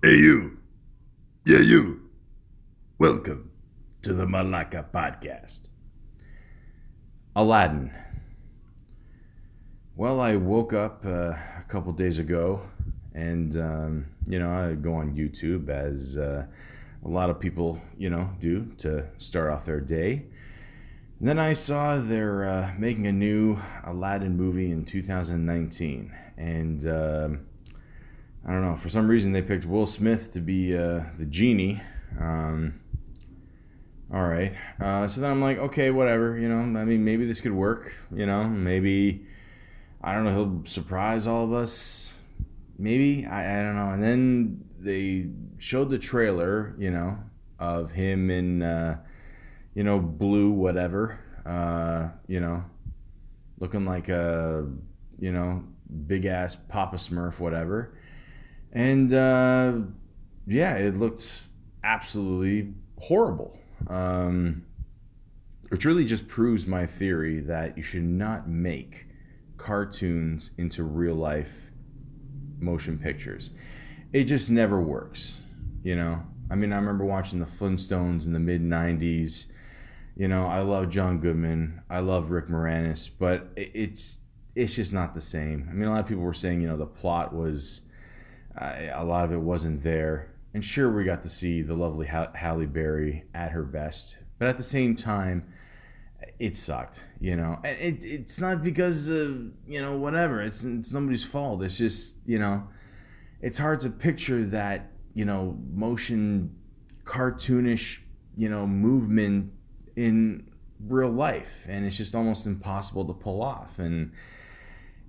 Hey, you. Yeah, you. Welcome to the Malaka podcast. Aladdin. Well, I woke up a couple days ago and, I go on YouTube as a lot of people, do to start off their day. And then I saw they're making a new Aladdin movie in 2019. And I don't know, for some reason they picked Will Smith to be the genie. Um, all right. So then I'm like, okay, whatever. I mean, maybe this could work. Maybe I don't know. He'll surprise all of us. Maybe I don't know. And then they showed the trailer, of him in blue whatever, looking like a big ass Papa Smurf whatever, and yeah, it looked absolutely horrible. Um, it really just proves my theory that you should not make cartoons into real life motion pictures. It just never works, you know. I mean, I remember watching the Flintstones in the mid '90s. I love John Goodman. I love Rick Moranis, but it's just not the same. I mean, a lot of people were saying, the plot was a lot of it wasn't there. And sure, we got to see the lovely Halle Berry at her best, but at the same time, it sucked. And it's not because of whatever. It's nobody's fault. It's just it's hard to picture that motion cartoonish movement in real life, and it's just almost impossible to pull off. And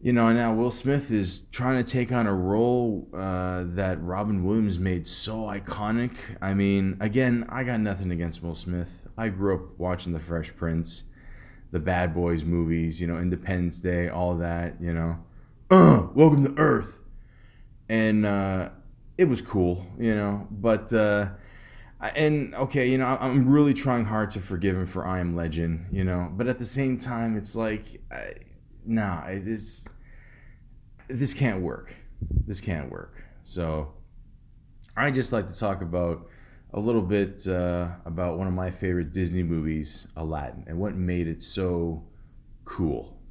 now Will Smith is trying to take on a role that Robin Williams made so iconic. I mean, again, I got nothing against Will Smith. I grew up watching The Fresh Prince, the Bad Boys movies, Independence Day, all that, welcome to Earth. And it was cool, but and okay, I'm really trying hard to forgive him for I Am Legend, but at the same time, it's like, nah, this can't work. This can't work. So I just like to talk about a little bit about one of my favorite Disney movies, Aladdin, and what made it so cool.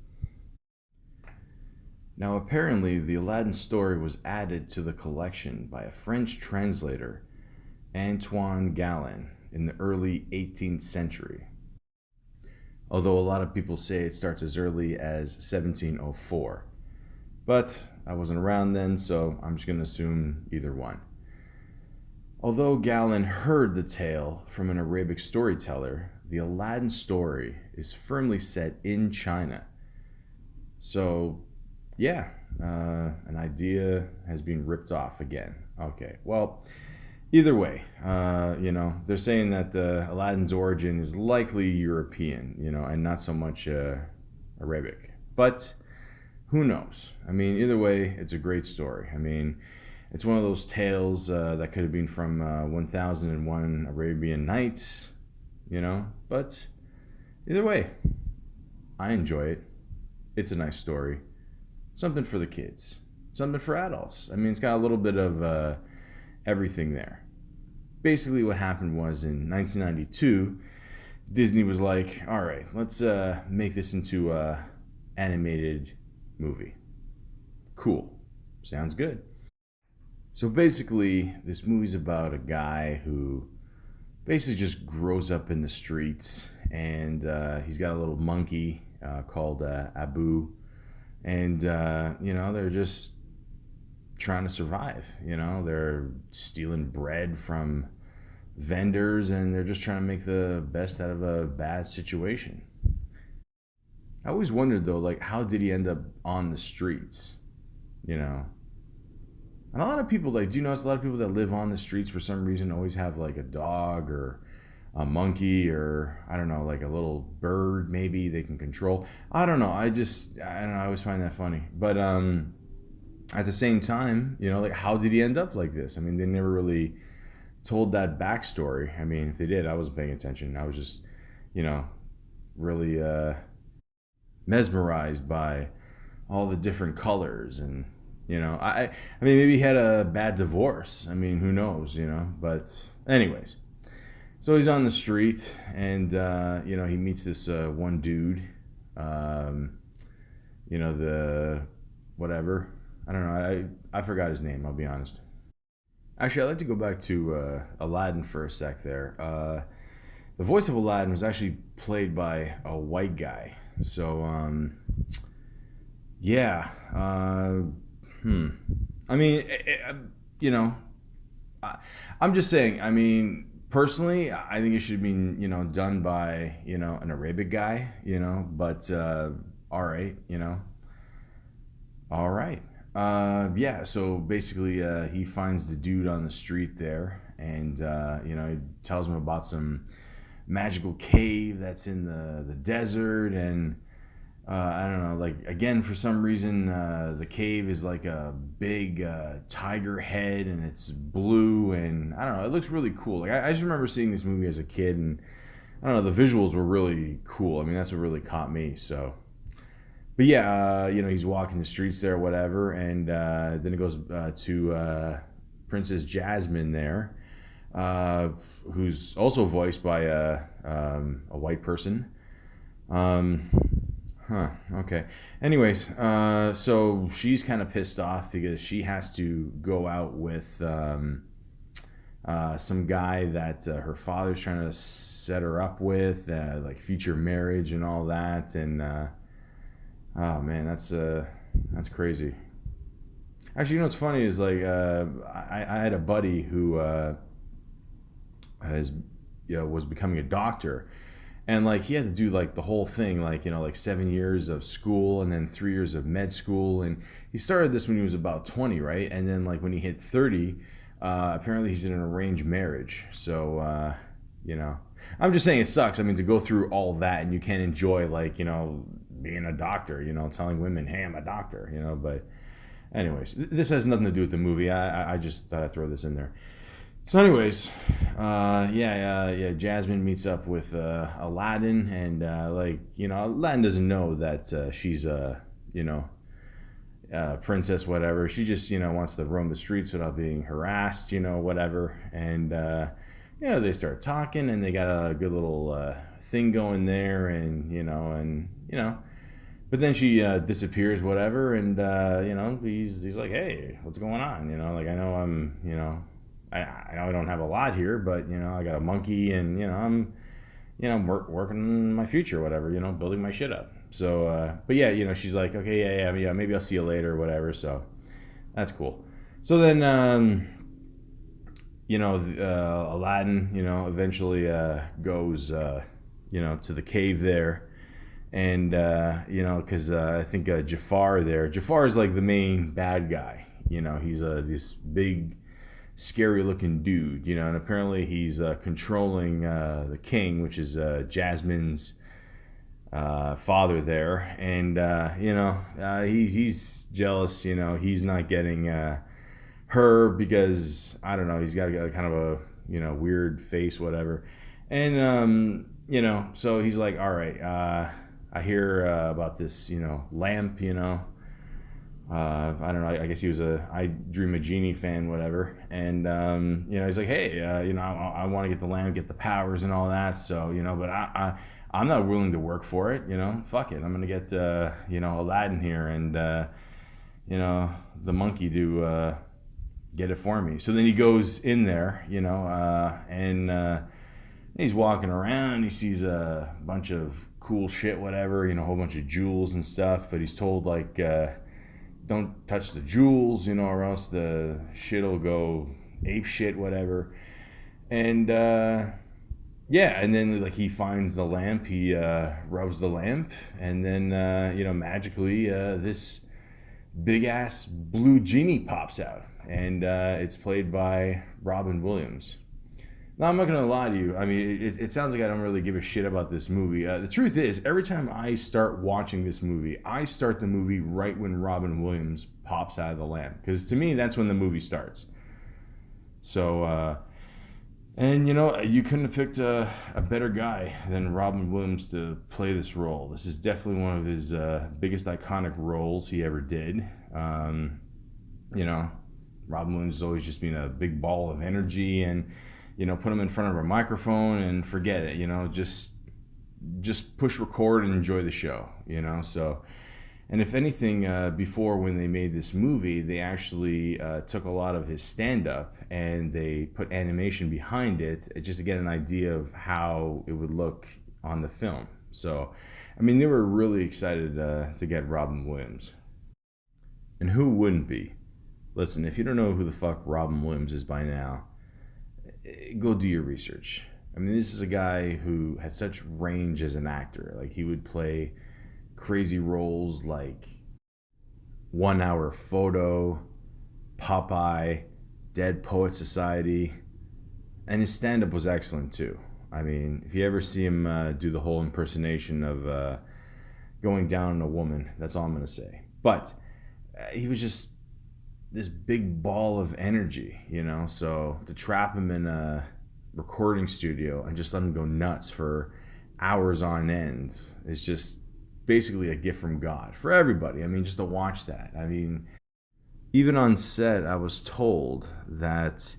Now, apparently, the Aladdin story was added to the collection by a French translator, Antoine Galland, in the early 18th century. Although a lot of people say it starts as early as 1704. But I wasn't around then, so I'm just going to assume either one. Although Galland heard the tale from an Arabic storyteller, the Aladdin story is firmly set in China. So, yeah, an idea has been ripped off again. Okay, well, either way, they're saying that Aladdin's origin is likely European, and not so much Arabic. But who knows? I mean, either way, it's a great story. I mean, it's one of those tales that could have been from 1001 Arabian Nights, but either way, I enjoy it. It's a nice story. Something for the kids, something for adults. I mean, it's got a little bit of everything there. Basically, what happened was in 1992, Disney was like, all right, let's make this into a animated movie. Cool. Sounds good. So basically, this movie's about a guy who basically just grows up in the streets, and he's got a little monkey called Abu, and they're just trying to survive. They're stealing bread from vendors, and they're just trying to make the best out of a bad situation. I always wondered though, like, how did he end up on the streets? You know, and a lot of people, like, do you notice a lot of people that live on the streets for some reason always have like a dog or a monkey or I don't know, like a little bird maybe they can control. I don't know. I don't know. I always find that funny. But at the same time, like how did he end up like this? I mean, they never really told that backstory. I mean, if they did, I wasn't paying attention. I was just, you know, really mesmerized by all the different colors and I mean, maybe he had a bad divorce. I mean, who knows, But anyways, so he's on the street, and he meets this one dude. Um, the whatever. I don't know. I forgot his name. I'll be honest. Actually, I'd like to go back to Aladdin for a sec there. The voice of Aladdin was actually played by a white guy. So, yeah. I mean, you know, I, I'm just saying. I mean, personally, I think it should be, done by, an Arabic guy, But all right, all right. Yeah. So basically, he finds the dude on the street there, and he tells him about some magical cave that's in the desert, and I don't know, like again, for some reason, the cave is like a big tiger head, and it's blue, and I don't know, it looks really cool. Like I just remember seeing this movie as a kid, and I don't know, the visuals were really cool. I mean, that's what really caught me. So, but yeah, he's walking the streets there, whatever, and then it goes to Princess Jasmine there, uh, who's also voiced by a white person. Um, Huh. Okay. Anyways, so she's kind of pissed off because she has to go out with some guy that her father's trying to set her up with, like future marriage and all that. And oh man, that's crazy. Actually, what's funny is like I had a buddy who has was becoming a doctor, and like he had to do like the whole thing, like like 7 years of school and then 3 years of med school, and he started this when he was about 20, right? And then like when he hit 30, apparently he's in an arranged marriage. So you know I'm just saying it sucks. I mean, to go through all that and you can't enjoy like being a doctor, telling women, hey, I'm a doctor, but anyways, this has nothing to do with the movie. I just thought I'd throw this in there. So, anyways, yeah. Jasmine meets up with Aladdin, and Aladdin doesn't know that she's a princess, whatever. She just wants to roam the streets without being harassed, whatever. And they start talking, and they got a good little thing going there, and. But then she disappears, whatever, and he's like, "Hey, what's going on?" Like I know I know I don't have a lot here, but I got a monkey, and I'm working on my future, whatever, building my shit up. So, but yeah, she's like, okay, yeah, maybe I'll see you later, whatever. So that's cool. So then, Aladdin, eventually goes, to the cave there, and because I think Jafar there, Jafar is like the main bad guy. He's this big, scary looking dude, and apparently he's controlling the king, which is Jasmine's father there, and he's jealous. He's not getting her because I don't know, he's got a kind of a weird face, whatever, and so he's like, all right, I hear about this lamp, I don't know. I guess he was a I Dream a Genie fan, whatever. And he's like, hey, I want to get the lamp, get the powers, and all that. So but I'm not willing to work for it. Fuck it. I'm gonna get Aladdin here, and the monkey to get it for me. So then he goes in there, and he's walking around. He sees a bunch of cool shit, whatever, a whole bunch of jewels and stuff. But he's told like, don't touch the jewels, or else the shit'll go ape shit, whatever. And yeah, and then like he finds the lamp, he rubs the lamp, and then magically this big ass blue genie pops out, and it's played by Robin Williams. Now, I'm not going to lie to you. I mean, it sounds like I don't really give a shit about this movie. The truth is, every time I start watching this movie, I start the movie right when Robin Williams pops out of the lamp. Because to me, that's when the movie starts. So, and you couldn't have picked a better guy than Robin Williams to play this role. This is definitely one of his biggest iconic roles he ever did. You know, Robin Williams has always just been a big ball of energy, and put him in front of a microphone and forget it. Just push record and enjoy the show. So. And if anything, before when they made this movie, they actually took a lot of his stand up and they put animation behind it just to get an idea of how it would look on the film. So, I mean, they were really excited to get Robin Williams. And who wouldn't be? Listen, if you don't know who the fuck Robin Williams is by now, go do your research. I mean, this is a guy who had such range as an actor. Like, he would play crazy roles like 1 Hour Photo, Popeye, Dead Poet Society, and his stand up was excellent too. I mean, if you ever see him do the whole impersonation of going down on a woman, that's all I'm going to say. But he was just this big ball of energy. So to trap him in a recording studio and just let him go nuts for hours on end is just basically a gift from God for everybody. I mean, just to watch that. I mean, even on set, I was told that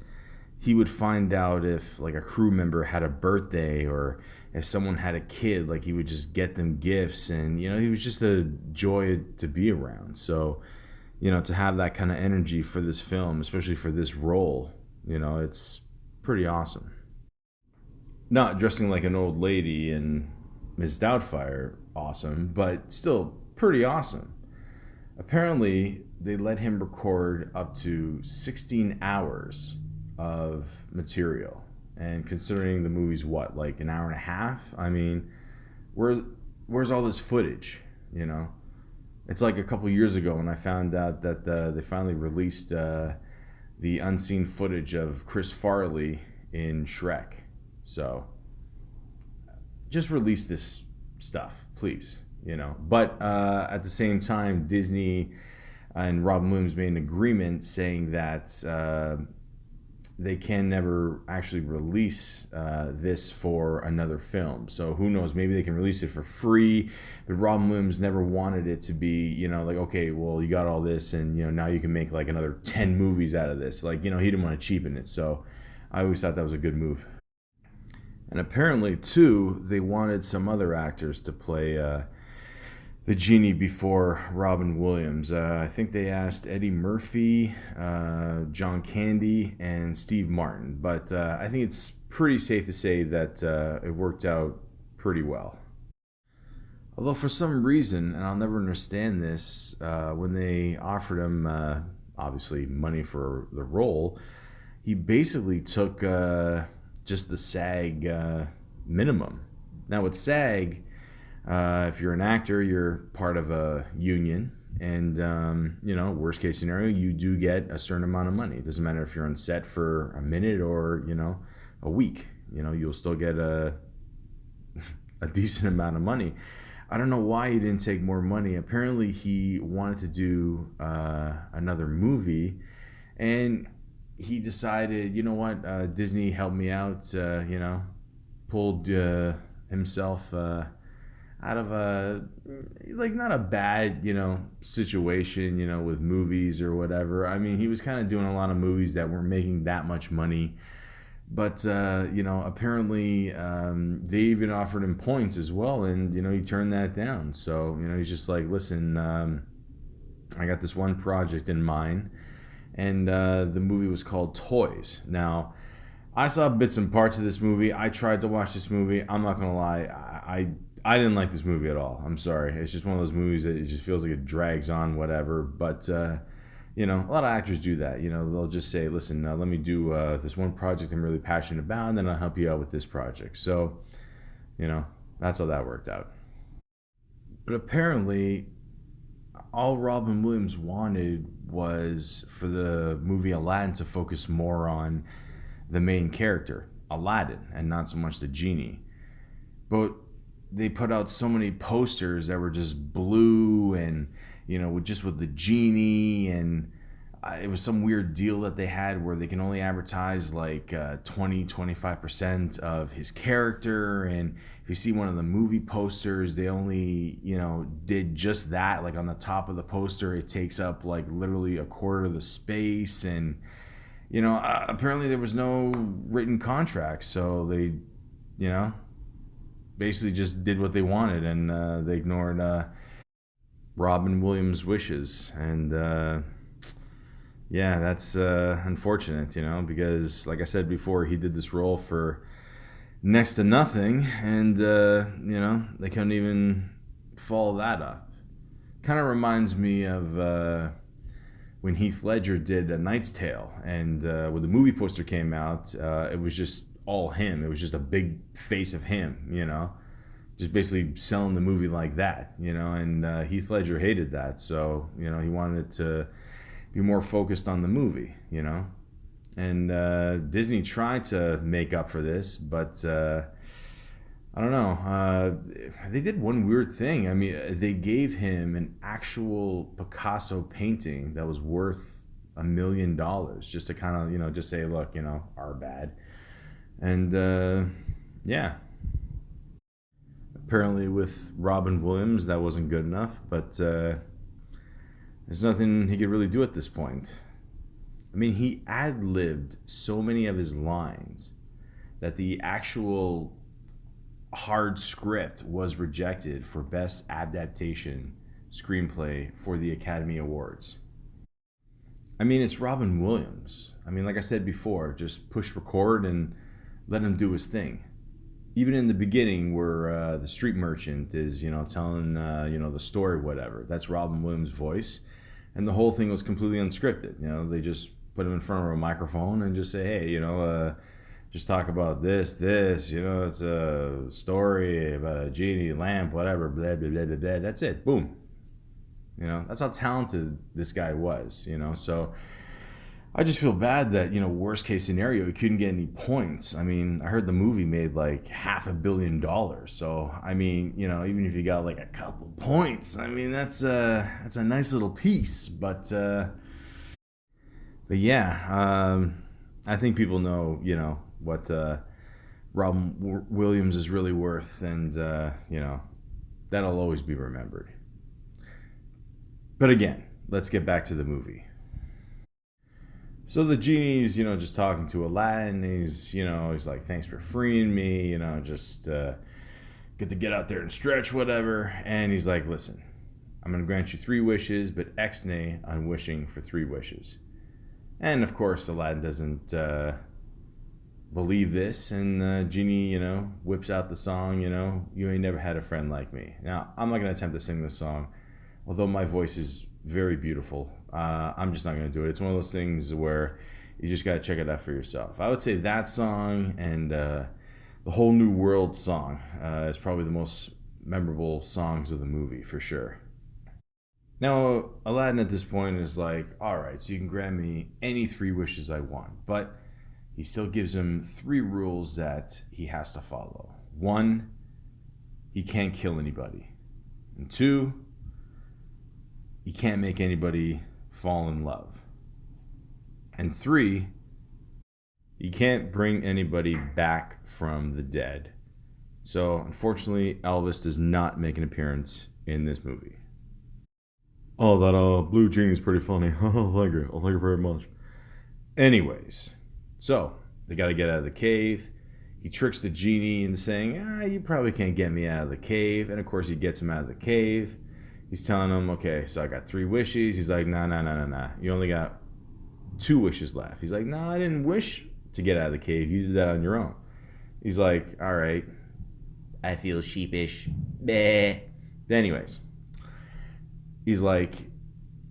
he would find out if like a crew member had a birthday or if someone had a kid, like he would just get them gifts, and he was just a joy to be around. So, to have that kind of energy for this film, especially for this role, it's pretty awesome. Not dressing like an old lady and Ms. Doubtfire, awesome, but still pretty awesome. Apparently, they let him record up to 16 hours of material. And considering the movie's what, like an hour and a half? I mean, where's where's all this footage? You know, it's like a couple years ago when I found out that they finally released the unseen footage of Chris Farley in Shrek. So just release this stuff, please. But at the same time, Disney and Robin Williams made an agreement saying that they can never actually release this for another film. So who knows? Maybe they can release it for free. But Robin Williams never wanted it to be, like, okay, well, you got all this, and now you can make like another 10 movies out of this. Like, he didn't want to cheapen it. So I always thought that was a good move. And apparently, too, they wanted some other actors to play the genie before Robin Williams. I think they asked Eddie Murphy, John Candy, and Steve Martin. But I think it's pretty safe to say that it worked out pretty well. Although for some reason, and I'll never understand this, when they offered him obviously money for the role, he basically took just the SAG minimum. Now with SAG, if you're an actor, you're part of a union, and worst case scenario, you do get a certain amount of money. It doesn't matter if you're on set for a minute or a week. You'll still get a decent amount of money. I don't know why he didn't take more money. Apparently, he wanted to do another movie, and he decided, you know what, Disney helped me out. Pulled himself out of a not a bad situation with movies or whatever. I mean, he was kind of doing a lot of movies that weren't making that much money, but apparently they even offered him points as well, and he turned that down. So he's just like, listen, I got this one project in mind, and the movie was called Toys. Now, I saw bits and parts of this movie. I tried to watch this movie. I'm not gonna lie, I didn't like this movie at all. I'm sorry. It's just one of those movies that it just feels like it drags on, whatever. But a lot of actors do that. They'll just say, "Listen, let me do this one project I'm really passionate about, and then I'll help you out with this project." So, that's how that worked out. But apparently, all Robin Williams wanted was for the movie Aladdin to focus more on the main character, Aladdin, and not so much the genie. But they put out so many posters that were just blue and with the genie, and it was some weird deal that they had where they can only advertise like 20-25% of his character. And if you see one of the movie posters, they only, did just that. Like on the top of the poster, it takes up like literally a quarter of the space. And, apparently there was no written contract. So they, you know, basically just did what they wanted, and they ignored Robin Williams' wishes. And, yeah, that's unfortunate, because like I said before, he did this role for next to nothing, and they couldn't even follow that up. Kind of reminds me of when Heath Ledger did A Knight's Tale, and when the movie poster came out, it was just all him. It was just a big face of him, just basically selling the movie like that, and Heath Ledger hated that, so he wanted it to be more focused on the movie, and Disney tried to make up for this, but I don't know. They did one weird thing. I mean, they gave him an actual Picasso painting that was worth $1 million, just to kind of just say, look, our bad. And yeah, apparently with Robin Williams that wasn't good enough, but there's nothing he could really do at this point. I mean, he ad-libbed so many of his lines that the actual hard script was rejected for Best Adaptation Screenplay for the Academy Awards. I mean, it's Robin Williams. I mean, like I said before, just push record and let him do his thing. Even in the beginning, where the street merchant is, telling, the story, whatever, that's Robin Williams' voice. And the whole thing was completely unscripted. They just put him in front of a microphone and just say, hey, just talk about this, it's a story about a genie, lamp, whatever, blah, blah, blah, blah, blah. That's it. Boom. That's how talented this guy was, So I just feel bad that, worst case scenario, he couldn't get any points. I mean, I heard the movie made like $500 million. So, I mean, even if you got like a couple points, I mean, that's a nice little piece. But yeah, I think people know, what Robin Williams is really worth. And, that'll always be remembered. But again, let's get back to the movie. So the genie's, just talking to Aladdin. He's like, thanks for freeing me, just get to get out there and stretch, whatever. And he's like, listen, I'm going to grant you 3 wishes, but ex-nay on wishing for 3 wishes. And of course, Aladdin doesn't believe this. And Genie, whips out the song, you ain't never had a friend like me. Now, I'm not going to attempt to sing this song, although my voice is very beautiful. I'm just not going to do it. It's one of those things where you just got to check it out for yourself. I would say that song and the Whole New World song is probably the most memorable songs of the movie, for sure. Now, Aladdin at this point is like, all right, so you can grant me any 3 wishes I want. But he still gives him 3 rules that he has to follow. 1, he can't kill anybody. And 2, he can't make anybody fall in love. And 3, he can't bring anybody back from the dead. So, unfortunately, Elvis does not make an appearance in this movie. Oh, that blue genie is pretty funny. I like it. I like it very much. Anyways, so they got to get out of the cave. He tricks the genie into saying, you probably can't get me out of the cave. And of course, he gets him out of the cave. He's telling him, okay, so I got 3 wishes. He's like, nah. You only got 2 wishes left. He's like, no, I didn't wish to get out of the cave. You did that on your own. He's like, all right. I feel sheepish. Bleh. Anyways, he's like,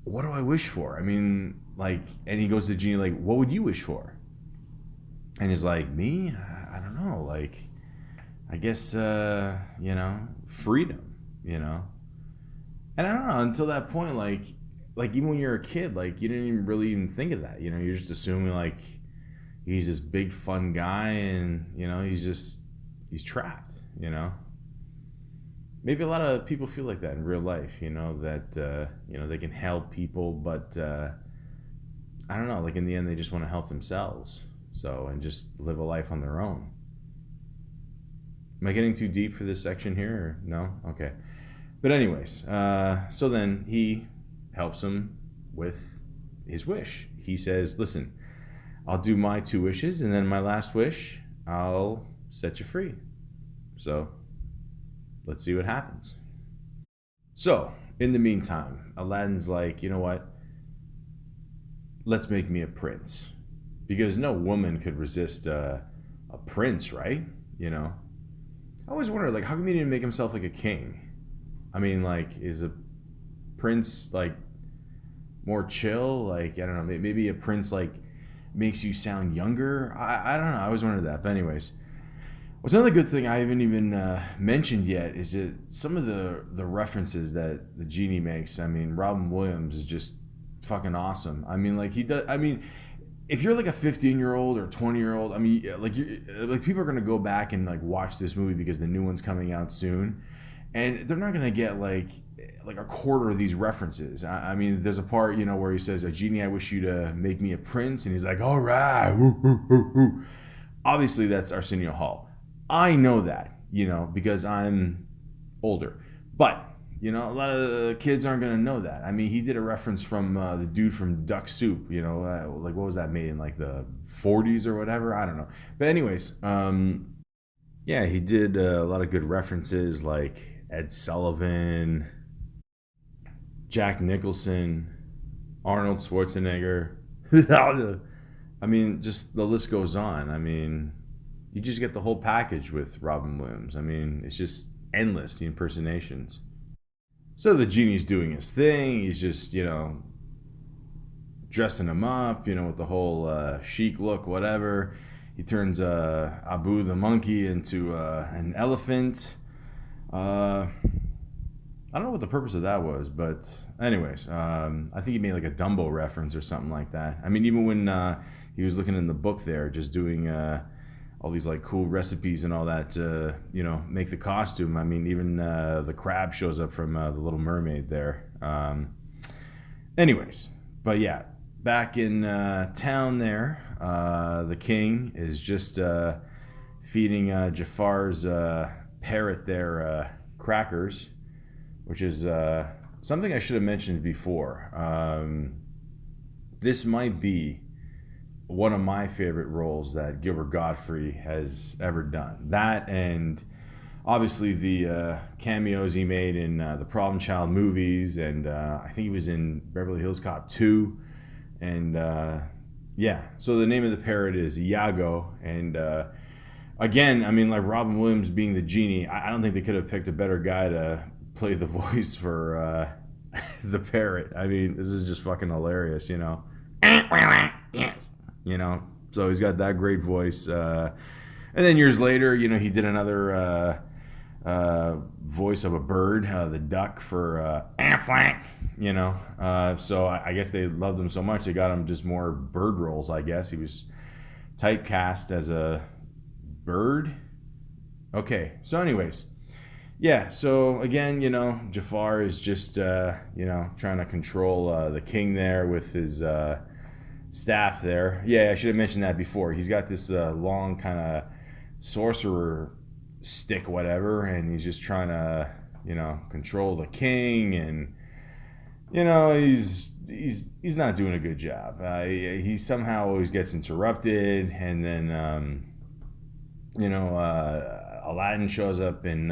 what do I wish for? I mean, like, and he goes to the genie, like, what would you wish for? And he's like, me? I don't know. Like, I guess, freedom, And I don't know, until that point, like even when you're a kid, like, you didn't even really even think of that, you're just assuming, like, he's this big fun guy and, he's trapped, Maybe a lot of people feel like that in real life, that, they can help people, but I don't know, like in the end, they just want to help themselves. So, and just live a life on their own. Am I getting too deep for this section here? Or no? Okay. But, anyways, so then he helps him with his wish. He says, listen, I'll do my two wishes, and then my last wish, I'll set you free. So, let's see what happens. So, in the meantime, Aladdin's like, you know what? Let's make me a prince. Because no woman could resist a prince, right? You know? I always wonder, like, how come he didn't make himself like a king? I mean, like, is a prince, like, more chill? Like, I don't know, maybe a prince, like, makes you sound younger? I don't know. I always wondered that. But, anyways, what's another good thing I haven't even mentioned yet is that some of the references that the genie makes. I mean, Robin Williams is just fucking awesome. I mean, like he does. I mean, if you're like a 15-year-old or 20-year-old, I mean, like people are gonna go back and like watch this movie because the new one's coming out soon, and they're not gonna get like a quarter of these references. I mean, there's a part where he says, "A genie, I wish you to make me a prince," and he's like, "All right." Woo, woo, woo, woo. Obviously, that's Arsenio Hall. I know that, because I'm older. But, a lot of the kids aren't going to know that. I mean, he did a reference from the dude from Duck Soup, like what was that made in like the 40s or whatever? I don't know. But, anyways, yeah, he did a lot of good references like Ed Sullivan, Jack Nicholson, Arnold Schwarzenegger. I mean, just the list goes on. I mean, you just get the whole package with Robin Williams. I mean, it's just endless, the impersonations. So the genie's doing his thing. He's just, dressing him up, with the whole chic look, whatever. He turns Abu the monkey into an elephant. I don't know what the purpose of that was, but anyways, I think he made like a Dumbo reference or something like that. I mean, even when he was looking in the book there, just doing all these like cool recipes and all that to make the costume. I mean, even the crab shows up from the Little Mermaid there. Anyways, but yeah, back in town there, the king is just feeding Jafar's parrot there crackers, which is something I should have mentioned before. This might be one of my favorite roles that Gilbert Gottfried has ever done. That and obviously the cameos he made in the Problem Child movies, and I think he was in Beverly Hills Cop 2. And yeah, so the name of the parrot is Iago. And again, I mean, like Robin Williams being the genie, I don't think they could have picked a better guy to play the voice for the parrot. I mean, this is just fucking hilarious, So he's got that great voice. And then years later, he did another voice of a bird, the duck for Affleck, So I guess they loved him so much they got him just more bird roles, I guess. He was typecast as a bird. Okay, so anyways. Yeah, so again, Jafar is just, trying to control the king there with his staff there. Yeah, I should have mentioned that before. He's got this long kind of sorcerer stick, whatever, and he's just trying to, control the king, and, he's not doing a good job. He somehow always gets interrupted, and then, Aladdin shows up in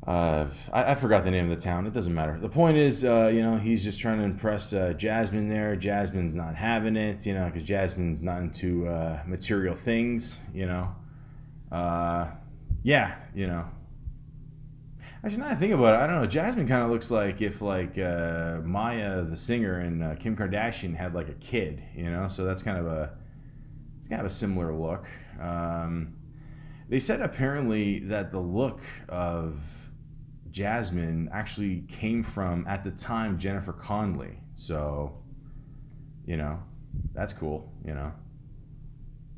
I forgot the name of the town. It doesn't matter. The point is, he's just trying to impress Jasmine there. Jasmine's not having it, because Jasmine's not into material things, Yeah, Actually, now that I think about it, I don't know. Jasmine kind of looks like if, like, Maya, the singer, and Kim Kardashian had, like, a kid, So that's it's kind of a similar look. They said apparently that the look of Jasmine actually came from, at the time, Jennifer Connelly. So, that's cool,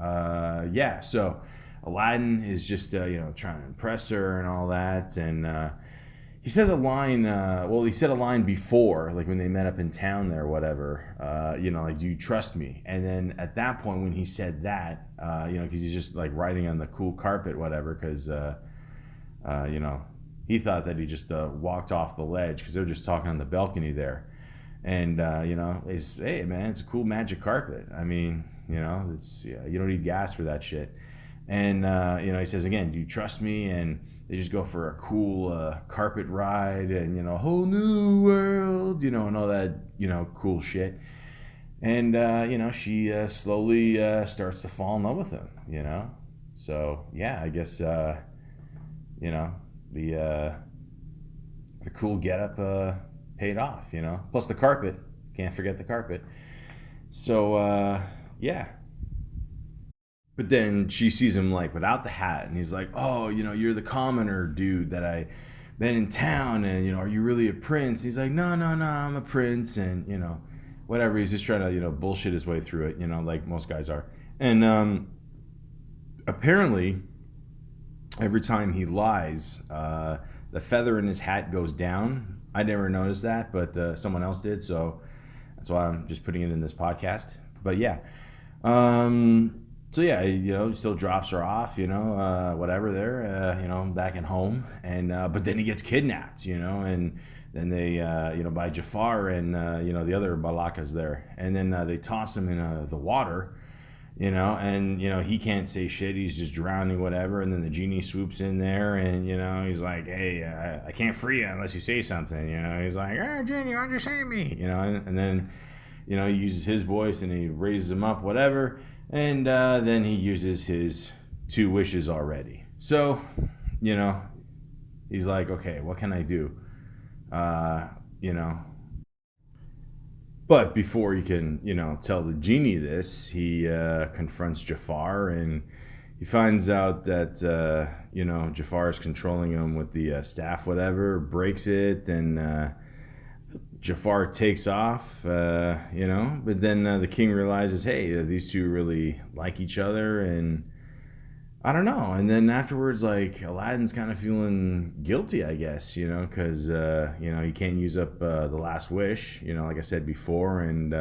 Yeah, so Aladdin is just, trying to impress her and all that. And he says a line. Well, he said a line before, like when they met up in town there, or whatever. Like, do you trust me? And then at that point, when he said that, because he's just like riding on the cool carpet, whatever, because he thought that he just walked off the ledge because they were just talking on the balcony there. And he's, hey man, it's a cool magic carpet. I mean, it's, yeah, you don't need gas for that shit. And he says again, do you trust me? And they just go for a cool carpet ride and a whole new world, and all that cool shit. And she slowly starts to fall in love with him. So yeah, I guess the cool getup paid off. Plus the carpet, can't forget the carpet. So yeah. But then she sees him like without the hat, and he's like, "Oh, you're the commoner dude that I met in town, and are you really a prince?" And he's like, "No, no, no, I'm a prince," and whatever. He's just trying to bullshit his way through it, like most guys are. And apparently, every time he lies, the feather in his hat goes down. I never noticed that, but someone else did, so that's why I'm just putting it in this podcast. But yeah. So yeah, he still drops her off, whatever there, back at home, and but then he gets kidnapped, and then they, by Jafar and the other Malakas there, and then they toss him in the water, and he can't say shit, he's just drowning, whatever, and then the genie swoops in there, and he's like, hey, I can't free you unless you say something, he's like, ah, genie, why'd you save me, and then he uses his voice and he raises him up, whatever. And then he uses his 2 wishes already. So, he's like, okay, what can I do? But before he can, tell the genie this, he confronts Jafar, and he finds out that, Jafar is controlling him with the staff, whatever, breaks it, and Jafar takes off, but then the king realizes, hey, these two really like each other, and I don't know. And then afterwards, like, Aladdin's kind of feeling guilty, I guess, because, he can't use up the last wish, like I said before, and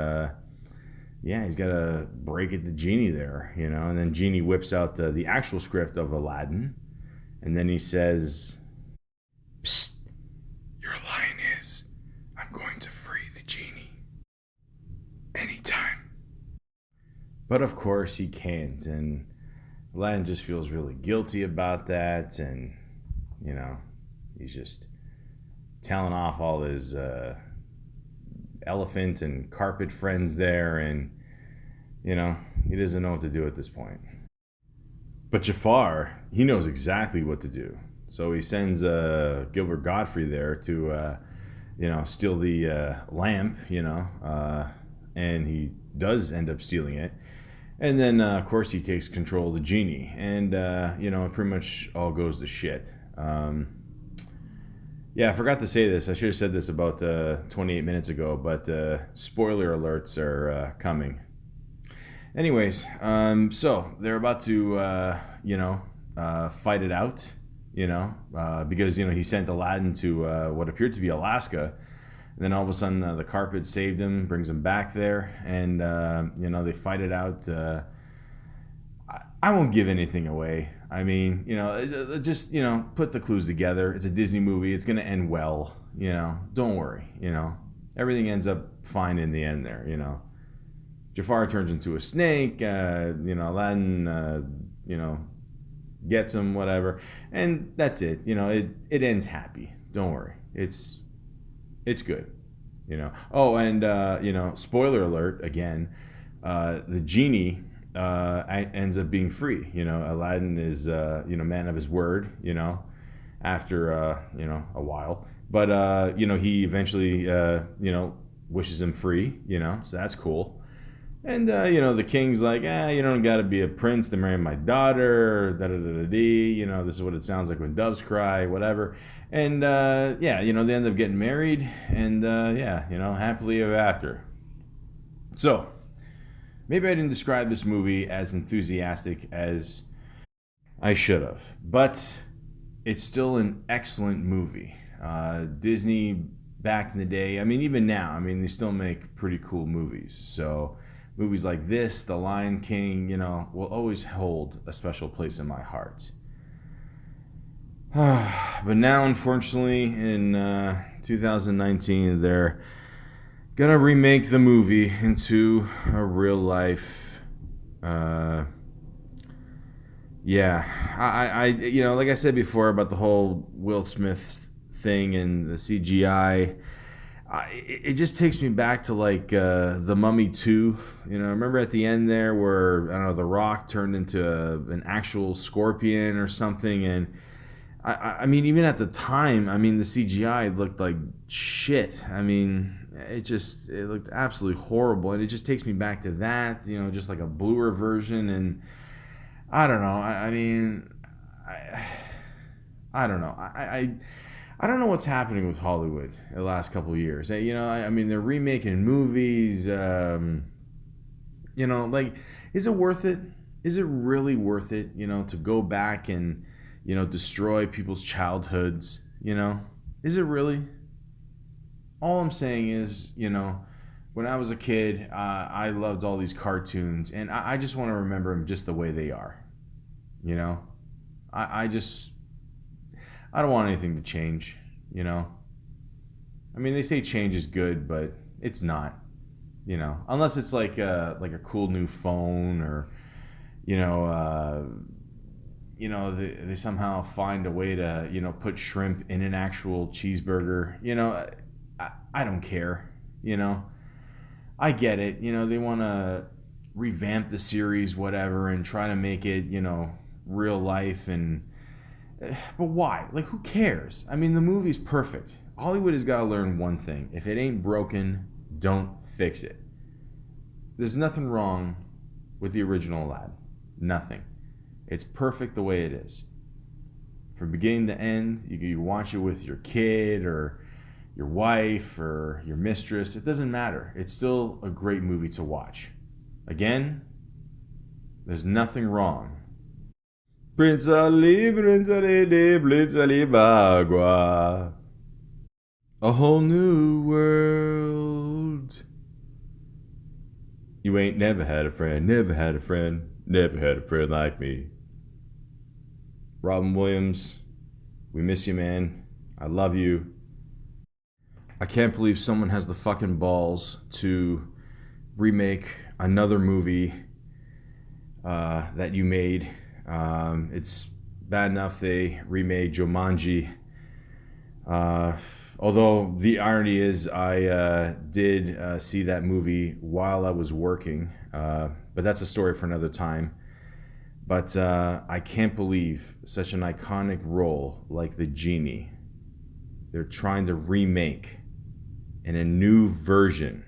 yeah, he's got to break it to Genie there, and then Genie whips out the actual script of Aladdin, and then he says, psst, your line is, I'm going to free the genie anytime. But of course he can't, and Aladdin just feels really guilty about that, and he's just telling off all his elephant and carpet friends there, and he doesn't know what to do at this point. But Jafar, he knows exactly what to do, so he sends Gilbert Godfrey there to steal the lamp, and he does end up stealing it. And then, of course, he takes control of the genie, and, it pretty much all goes to shit. Yeah, I forgot to say this. I should have said this about 28 minutes ago, but spoiler alerts are coming. Anyways, so they're about to, fight it out, because, he sent Aladdin to what appeared to be Alaska. And then all of a sudden, the carpet saved him, brings him back there, and they fight it out. I won't give anything away. I mean, just put the clues together. It's a Disney movie. It's gonna end well. Don't worry. Everything ends up fine in the end there. Jafar turns into a snake. Aladdin, gets him, whatever, and that's it. It ends happy. Don't worry. It's good, Oh, and spoiler alert again. The genie ends up being free. Aladdin is man of his word. After a while, but he eventually wishes him free. So that's cool. And the king's like, you don't got to be a prince to marry my daughter. Da da da da dee. This is what it sounds like when doves cry, whatever. And they end up getting married, and happily ever after. So maybe I didn't describe this movie as enthusiastic as I should have, but it's still an excellent movie. Disney back in the day, I mean, even now, I mean, they still make pretty cool movies. So movies like this, The Lion King, will always hold a special place in my heart. But now, unfortunately, in 2019, they're gonna remake the movie into a real life. Uh, yeah, like I said before about the whole Will Smith thing and the CGI. It just takes me back to like the Mummy 2. Remember at the end there where I don't know the Rock turned into an actual scorpion or something, and I mean even at the time, I mean the CGI looked like shit. I mean it looked absolutely horrible, and it just takes me back to that. Just like a bluer version, and I don't know. I mean, I, I don't know. I don't know what's happening with Hollywood the last couple of years. I mean, they're remaking movies. Like, is it worth it? Is it really worth it? To go back and destroy people's childhoods. Is it really? All I'm saying is, when I was a kid, I loved all these cartoons, and I just want to remember them just the way they are. You know, I just I don't want anything to change. I mean, they say change is good, but it's not. Unless it's like a cool new phone or you know they somehow find a way to put shrimp in an actual cheeseburger. I don't care. I get it. They want to revamp the series, whatever, and try to make it real life and but why? Like, who cares? I mean, the movie's perfect. Hollywood has got to learn one thing: if it ain't broken, don't fix it. There's nothing wrong with the original Aladdin. Nothing. It's perfect the way it is. From beginning to end, you can watch it with your kid or your wife or your mistress. It doesn't matter. It's still a great movie to watch. Again, there's nothing wrong. Prince Ali, Prince Ali, Prince Ali Bagua. A whole new world. You ain't never had a friend, never had a friend, never had a friend like me. Robin Williams, we miss you, man. I love you. I can't believe someone has the fucking balls to remake another movie that you made. It's bad enough they remade Jumanji. Although the irony is, I did see that movie while I was working, but that's a story for another time. But I can't believe such an iconic role like the genie they're trying to remake in a new version,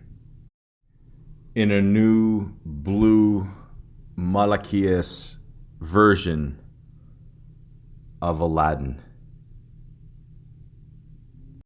in a new blue Malachias version of Aladdin.